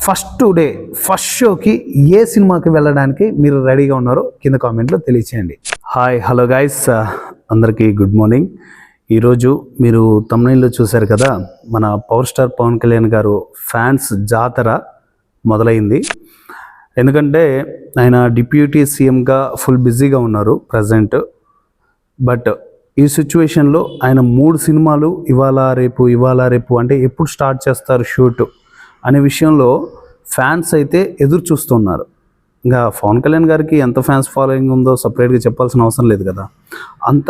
First day first షోకి ఏ సినిమాకి వెళ్ళడానికి మీరు రెడీగా ఉన్నారో కింద కామెంట్లో తెలియచేయండి. హాయ్ హలో గైస్, అందరికీ గుడ్ మార్నింగ్. ఈరోజు మీరు తమ్నైల్లో చూశారు కదా, మన పవర్ స్టార్ పవన్ కళ్యాణ్ గారు ఫ్యాన్స్ జాతర మొదలైంది. ఎందుకంటే ఆయన డిప్యూటీ సీఎంగా ఫుల్ బిజీగా ఉన్నారు ప్రజెంట్. బట్ ఈ సిచ్యువేషన్లో ఆయన 3 సినిమాలు ఇవాళ రేపు అంటే ఎప్పుడు స్టార్ట్ చేస్తారు షూట్ అనే విషయంలో ఫ్యాన్స్ అయితే ఎదురు చూస్తున్నారు. ఇంకా పవన్ కళ్యాణ్ గారికి ఎంత ఫ్యాన్స్ ఫాలోయింగ్ ఉందో సపరేట్గా చెప్పాల్సిన అవసరం లేదు కదా. అంత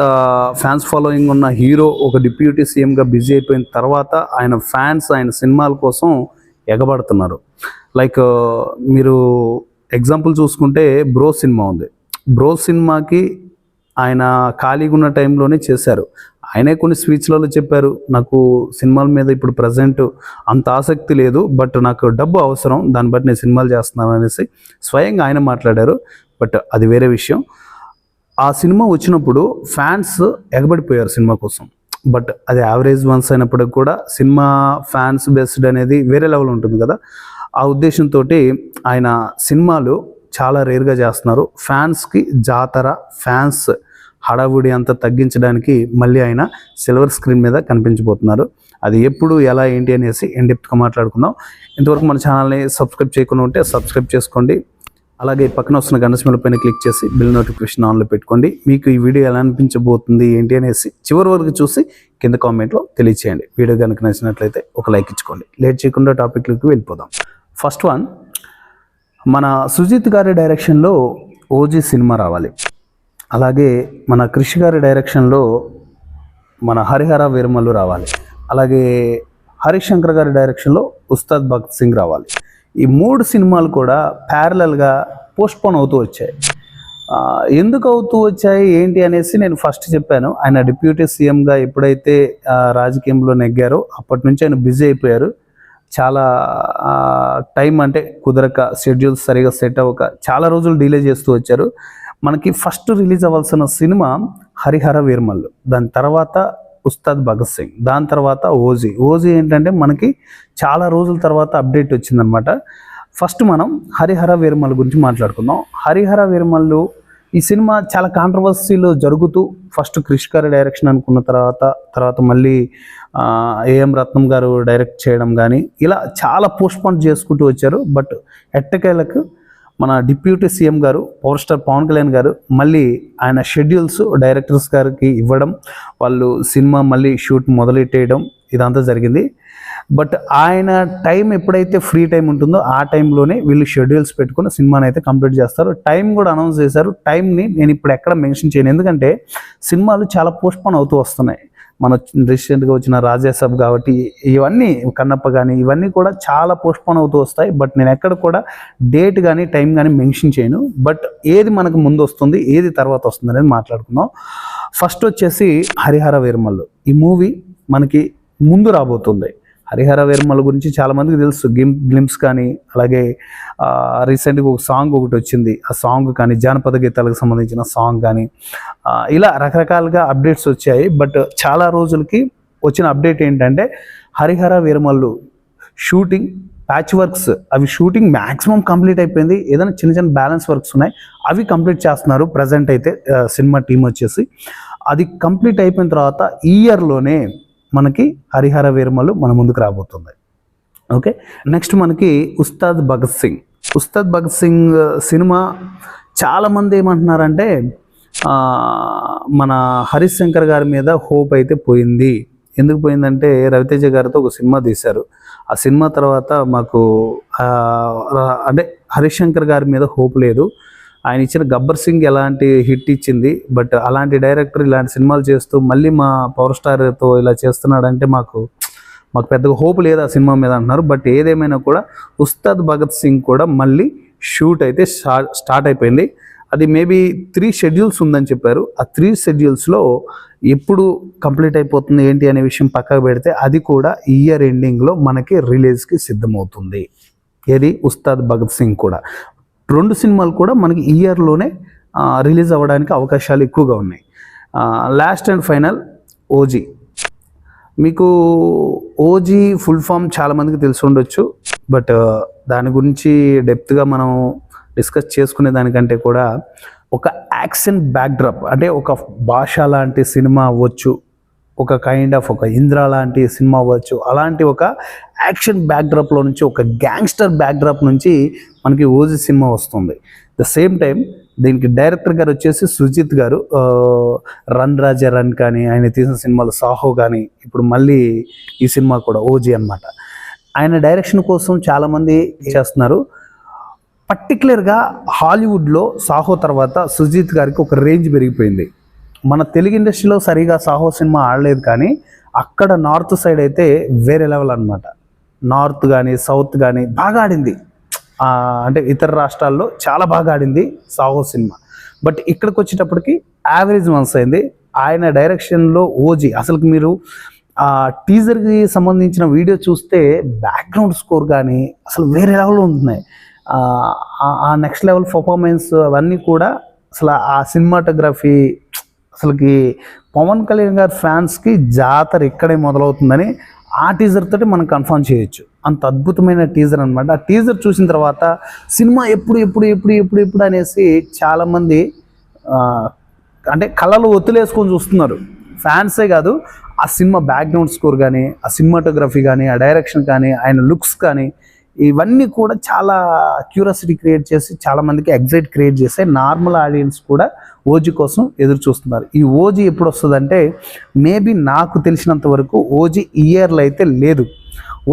ఫ్యాన్స్ ఫాలోయింగ్ ఉన్న హీరో ఒక డిప్యూటీ సీఎంగా బిజీ అయిపోయిన తర్వాత ఆయన ఫ్యాన్స్ ఆయన సినిమాల కోసం ఎగబడుతున్నారు. లైక్ మీరు ఎగ్జాంపుల్ చూసుకుంటే బ్రో సినిమా ఉంది. బ్రో సినిమాకి ఆయన ఖాళీగా ఉన్న టైంలోనే చేశారు. ఆయనే కొన్ని స్పీచ్లలో చెప్పారు, నాకు సినిమాల మీద ఇప్పుడు ప్రజెంట్ అంత ఆసక్తి లేదు, బట్ నాకు డబ్బు అవసరం, దాన్ని బట్టి నేను సినిమాలు చేస్తున్నాను అనేసి స్వయంగా ఆయన మాట్లాడారు. బట్ అది వేరే విషయం. ఆ సినిమా వచ్చినప్పుడు ఫ్యాన్స్ ఎగబడిపోయారు సినిమా కోసం. బట్ అది యావరేజ్ వన్స్ అయినప్పటికి కూడా సినిమా ఫ్యాన్స్ బేస్డ్ అనేది వేరే లెవెల్ ఉంటుంది కదా. ఆ ఉద్దేశంతో ఆయన సినిమాలు చాలా రేర్గా చేస్తున్నారు. ఫ్యాన్స్కి జాతర, ఫ్యాన్స్ హడావుడి అంతా తగ్గించడానికి మళ్ళీ ఆయన సిల్వర్ స్క్రీన్ మీద కనిపించబోతున్నారు. అది ఎప్పుడు ఎలా ఏంటి అనేసి ఇన్డెప్త్గా మాట్లాడుకుందాం. ఇంతవరకు మన ఛానల్ని సబ్స్క్రైబ్ చేయకుండా ఉంటే సబ్స్క్రైబ్ చేసుకోండి. అలాగే పక్కన వస్తున్న గంట సింబల్ పైన క్లిక్ చేసి బిల్ నోటిఫికేషన్ ఆన్లో పెట్టుకోండి. మీకు ఈ వీడియో ఎలా అనిపించబోతుంది ఏంటి అనేసి చివరి వరకు చూసి కింద కామెంట్లో తెలియచేయండి. వీడియో కనుక నచ్చినట్లయితే ఒక లైక్ ఇచ్చుకోండి. లేట్ చేయకుండా టాపిక్లోకి వెళ్ళిపోదాం. ఫస్ట్ వన్, మన సుజిత్ గారి డైరెక్షన్లో ఓజీ సినిమా రావాలి. అలాగే మన కృషి గారి డైరెక్షన్లో మన హరిహర వీరమల్లు రావాలి. అలాగే హరీష్ శంకర్ గారి డైరెక్షన్లో ఉస్తాద్ భగత్ సింగ్ రావాలి. ఈ 3 సినిమాలు కూడా ప్యారలల్గా పోస్ట్పోన్ అవుతూ వచ్చాయి. ఎందుకు అవుతూ వచ్చాయి ఏంటి అనేసి నేను ఫస్ట్ చెప్పాను. ఆయన డిప్యూటీ సీఎంగా ఎప్పుడైతే రాజకీయంలో నెగ్గారో అప్పటి నుంచి ఆయన బిజీ అయిపోయారు. చాలా టైం అంటే కుదరక, షెడ్యూల్స్ సరిగా సెట్ అవ్వక చాలా రోజులు డిలే చేస్తూ వచ్చారు. మనకి ఫస్ట్ రిలీజ్ అవ్వాల్సిన సినిమా హరిహర వీరమల్లు, దాని తర్వాత ఉస్తాద్ భగత్ సింగ్, దాని తర్వాత ఓజీ ఏంటంటే మనకి చాలా రోజుల తర్వాత అప్డేట్ వచ్చిందనమాట. ఫస్ట్ మనం హరిహర వీరమల్లు గురించి మాట్లాడుకుందాం. హరిహర వీరమల్లు ఈ సినిమా చాలా కాంట్రవర్సీలో జరుగుతూ ఫస్ట్ క్రిష్ గారి డైరెక్షన్ అనుకున్న తర్వాత మళ్ళీ ఏఎం రత్నం గారు డైరెక్ట్ చేయడం కానీ ఇలా చాలా పోస్ట్పోన్ చేసుకుంటూ వచ్చారు. బట్ ఎట్టకేలకు మన డిప్యూటీ సీఎం గారు పవర్ స్టార్ పవన్ కళ్యాణ్ గారు మళ్ళీ ఆయన షెడ్యూల్స్ డైరెక్టర్స్ గారికి ఇవ్వడం, వాళ్ళు సినిమా మళ్ళీ షూట్ మొదలెట్టేయడం ఇదంతా జరిగింది. బట్ ఆయన టైం ఎప్పుడైతే ఫ్రీ టైం ఉంటుందో ఆ టైంలోనే వీళ్ళు షెడ్యూల్స్ పెట్టుకుని సినిమాని అయితే కంప్లీట్ చేస్తారు. టైం కూడా అనౌన్స్ చేశారు. టైంని నేను ఇప్పుడు ఎక్కడ మెన్షన్ చేయను, ఎందుకంటే సినిమాలు చాలా పోస్ట్పోన్ అవుతూ వస్తున్నాయి. మన రీసెంట్గా వచ్చిన రాజాసాబ్ కాబట్టి ఇవన్నీ కన్నప్ప కానీ ఇవన్నీ కూడా చాలా పోస్ట్పోన్ అవుతూ వస్తాయి. బట్ నేను ఎక్కడ కూడా డేట్ కానీ టైం కానీ మెన్షన్ చేయను. బట్ ఏది మనకు ముందు వస్తుంది, ఏది తర్వాత వస్తుంది అనేది మాట్లాడుకుందాం. ఫస్ట్ వచ్చేసి హరిహర వీరమల్లు. ఈ మూవీ మనకి ముందు రాబోతుంది. హరిహర వీరమల్లు గురించి చాలామందికి తెలుసు, గ్లిమ్స్ కానీ అలాగే రీసెంట్గా ఒక సాంగ్ ఒకటి వచ్చింది, ఆ సాంగ్ కానీ జానపద గీతాలకు సంబంధించిన సాంగ్ కానీ ఇలా రకరకాలుగా అప్డేట్స్ వచ్చాయి. బట్ చాలా రోజులకి వచ్చిన అప్డేట్ ఏంటంటే Harihara Veeramallu shooting patch works, అవి షూటింగ్ మ్యాక్సిమం కంప్లీట్ అయిపోయింది. ఏదైనా చిన్న చిన్న బ్యాలెన్స్ వర్క్స్ ఉన్నాయి, అవి కంప్లీట్ చేస్తున్నారు ప్రజెంట్ అయితే సినిమా టీం వచ్చేసి. అది కంప్లీట్ అయిపోయిన తర్వాత ఈ ఇయర్లోనే మనకి హరిహర వీరమల్లు మన ముందుకు రాబోతుంది. ఓకే, నెక్స్ట్ మనకి ఉస్తాద్ భగత్ సింగ్ సినిమా చాలామంది ఏమంటున్నారంటే మన హరీష్ శంకర్ గారి మీద హోప్ అయితే పోయింది. ఎందుకు పోయిందంటే రవితేజ గారితో ఒక సినిమా తీశారు. ఆ సినిమా తర్వాత మాకు అంటే హరీష్ శంకర్ గారి మీద హోప్ లేదు. ఆయన ఇచ్చిన గబ్బర్ సింగ్ ఎలాంటి హిట్ ఇచ్చింది, బట్ అలాంటి డైరెక్టర్ ఇలాంటి సినిమాలు చేస్తూ మళ్ళీ మా పవర్ స్టార్తో ఇలా చేస్తున్నాడంటే మాకు పెద్దగా హోప్ లేదు ఆ సినిమా మీద అంటున్నారు. బట్ ఏదేమైనా కూడా ఉస్తాద్ భగత్ సింగ్ కూడా మళ్ళీ షూట్ అయితే స్టార్ట్ అయిపోయింది. అది మేబీ 3 షెడ్యూల్స్ ఉందని చెప్పారు. ఆ 3 షెడ్యూల్స్లో ఎప్పుడు కంప్లీట్ అయిపోతుంది ఏంటి అనే విషయం పక్కకు పెడితే అది కూడా ఇయర్ ఎండింగ్లో మనకి రిలీజ్కి సిద్ధమవుతుంది. ఏది ఉస్తాద్ భగత్ సింగ్ కూడా 2 సినిమాలు కూడా మనకి ఈ ఇయర్లోనే రిలీజ్ అవ్వడానికి అవకాశాలు ఎక్కువగా ఉన్నాయి. Last and final OG. మీకు ఓజీ ఫుల్ ఫామ్ చాలామందికి తెలిసి ఉండొచ్చు, బట్ దాని గురించి డెప్త్గా మనం డిస్కస్ చేసుకునే దానికంటే కూడా ఒక యాక్షన్ బ్యాక్డ్రాప్, అంటే ఒక భాష లాంటి సినిమా అవ్వచ్చు, ఒక కైండ్ ఆఫ్ ఒక ఇంద్ర లాంటి సినిమా అవ్వచ్చు, అలాంటి ఒక యాక్షన్ బ్యాక్డ్రాప్లో నుంచి, ఒక గ్యాంగ్స్టర్ బ్యాక్డ్రాప్ నుంచి మనకి ఓజీ సినిమా వస్తుంది. ద సేమ్ టైం దీనికి డైరెక్టర్ గారు వచ్చేసి సుజిత్ గారు. రన్ రాజా రన్ కానీ, ఆయన తీసిన సినిమాలు సాహో కానీ, ఇప్పుడు మళ్ళీ ఈ సినిమా కూడా ఓజీ అన్నమాట. ఆయన డైరెక్షన్ కోసం చాలామంది చేస్తున్నారు. పర్టికులర్గా హాలీవుడ్లో సాహో తర్వాత సుజిత్ గారికి ఒక రేంజ్ పెరిగిపోయింది. మన తెలుగు ఇండస్ట్రీలో సరిగా సాహో సినిమా ఆడలేదు, కానీ అక్కడ నార్త్ సైడ్ అయితే వేరే లెవెల్ అనమాట. నార్త్ కానీ సౌత్ కానీ బాగా ఆడింది. అంటే ఇతర రాష్ట్రాల్లో చాలా బాగా ఆడింది సాహో సినిమా. బట్ ఇక్కడికి వచ్చేటప్పటికి యావరేజ్ వన్స్ అయింది. ఆయన డైరెక్షన్లో ఓజీ, అసలు మీరు ఆ టీజర్కి సంబంధించిన వీడియో చూస్తే బ్యాక్గ్రౌండ్ స్కోర్ కానీ అసలు వేరే లెవెల్లో ఉంటున్నాయి. ఆ నెక్స్ట్ లెవెల్ పర్ఫార్మెన్స్ అవన్నీ కూడా అసలు ఆ సినిమాటోగ్రఫీ, అసలుకి పవన్ కళ్యాణ్ గారి ఫ్యాన్స్కి జాతర ఇక్కడే మొదలవుతుందని ఆ టీజర్ తోటి మనం కన్ఫర్మ్ చేయొచ్చు. అంత అద్భుతమైన టీజర్ అనమాట. ఆ టీజర్ చూసిన తర్వాత సినిమా ఎప్పుడు అనేసి చాలామంది అంటే కళ్ళలో ఒత్తులేసుకొని చూస్తున్నారు. ఫ్యాన్సే కాదు, ఆ సినిమా బ్యాక్గ్రౌండ్ స్కోర్ కానీ, ఆ సినిమాటోగ్రఫీ కానీ, ఆ డైరెక్షన్ కానీ, ఆయన లుక్స్ కానీ, ఇవన్నీ కూడా చాలా క్యూరియాసిటీ క్రియేట్ చేసి చాలామందికి ఎగ్జైట్ క్రియేట్ చేస్తే నార్మల్ ఆడియన్స్ కూడా ఓజీ కోసం ఎదురు చూస్తున్నారు. ఈ ఓజీ ఎప్పుడు వస్తుందంటే, మేబీ నాకు తెలిసినంత వరకు ఓజీ ఈ ఇయర్లో అయితే లేదు.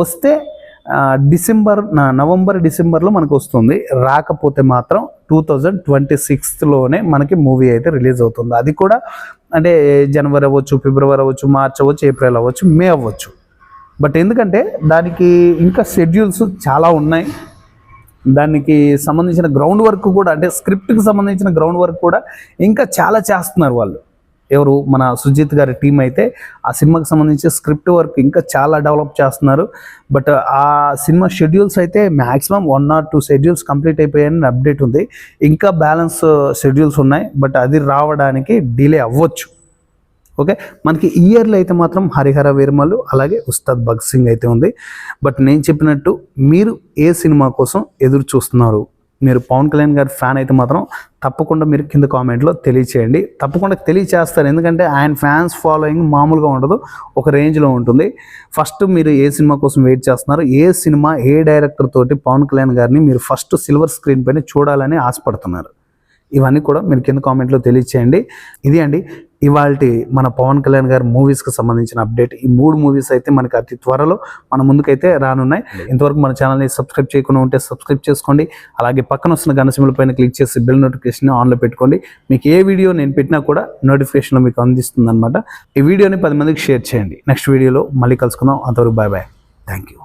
వస్తే నవంబర్ డిసెంబర్లో మనకు వస్తుంది. రాకపోతే మాత్రం 2026లోనే మనకి మూవీ అయితే రిలీజ్ అవుతుంది. అది కూడా అంటే జనవరి అవ్వచ్చు, ఫిబ్రవరి అవ్వచ్చు, మార్చ్ అవ్వచ్చు, ఏప్రిల్ అవ్వచ్చు, మే అవ్వచ్చు. బట్ ఎందుకంటే దానికి ఇంకా షెడ్యూల్స్ చాలా ఉన్నాయి. దానికి సంబంధించిన గ్రౌండ్ వర్క్ కూడా, అంటే స్క్రిప్ట్కి సంబంధించిన గ్రౌండ్ వర్క్ కూడా ఇంకా చాలా చేస్తున్నారు వాళ్ళు. ఎవరు, మన సుజిత్ గారి టీం అయితే ఆ సినిమాకి సంబంధించి స్క్రిప్ట్ వర్క్ ఇంకా చాలా డెవలప్ చేస్తున్నారు. బట్ ఆ సినిమా షెడ్యూల్స్ అయితే మ్యాక్సిమం 1 or 2 షెడ్యూల్స్ కంప్లీట్ అయిపోయాయని అప్డేట్ ఉంది. ఇంకా బ్యాలెన్స్ షెడ్యూల్స్ ఉన్నాయి, బట్ అది రావడానికి డిలే అవ్వచ్చు. ఓకే, మనకి ఈ ఇయర్లో అయితే మాత్రం హరిహర వీరమల్లు అలాగే ఉస్తాద్ భగత్ సింగ్ అయితే ఉంది. బట్ నేను చెప్పినట్టు మీరు ఏ సినిమా కోసం ఎదురు చూస్తున్నారు? మీరు పవన్ కళ్యాణ్ గారి ఫ్యాన్ అయితే మాత్రం తప్పకుండా మీరు కింద కామెంట్లో తెలియచేయండి. తప్పకుండా తెలియచేస్తారు, ఎందుకంటే ఆయన ఫ్యాన్స్ ఫాలోయింగ్ మామూలుగా ఉండదు, ఒక రేంజ్లో ఉంటుంది. ఫస్ట్ మీరు ఏ సినిమా కోసం వెయిట్ చేస్తున్నారు, ఏ సినిమా ఏ డైరెక్టర్ తోటి పవన్ కళ్యాణ్ గారిని మీరు ఫస్ట్ సిల్వర్ స్క్రీన్ పైన చూడాలని ఆశపడుతున్నారు? ఇవన్నీ కూడా మీరు కింద కామెంట్లో తెలియచేయండి. ఇది అండి ఇవాల్టి మన పవన్ కళ్యాణ్ గారి మూవీస్కి సంబంధించిన అప్డేట్. ఈ 3 మూవీస్ అయితే మనకి అతి త్వరలో మన ముందుకైతే రానున్నాయి. ఇంతవరకు మన ఛానల్ని సబ్స్క్రైబ్ చేయకుండా ఉంటే సబ్స్క్రైబ్ చేసుకోండి. అలాగే పక్కన వస్తున్న గంట సింబల్ పైన క్లిక్ చేసి బెల్ నోటిఫికేషన్ ఆన్లో పెట్టుకోండి. మీకు ఏ వీడియో నేను పెట్టినా కూడా నోటిఫికేషన్లో మీకు అందిస్తుంది అనమాట. ఈ వీడియోని 10 మందికి షేర్ చేయండి. నెక్స్ట్ వీడియోలో మళ్ళీ కలుసుకుందాం. అంతవరకు బాయ్ బాయ్. Thank you.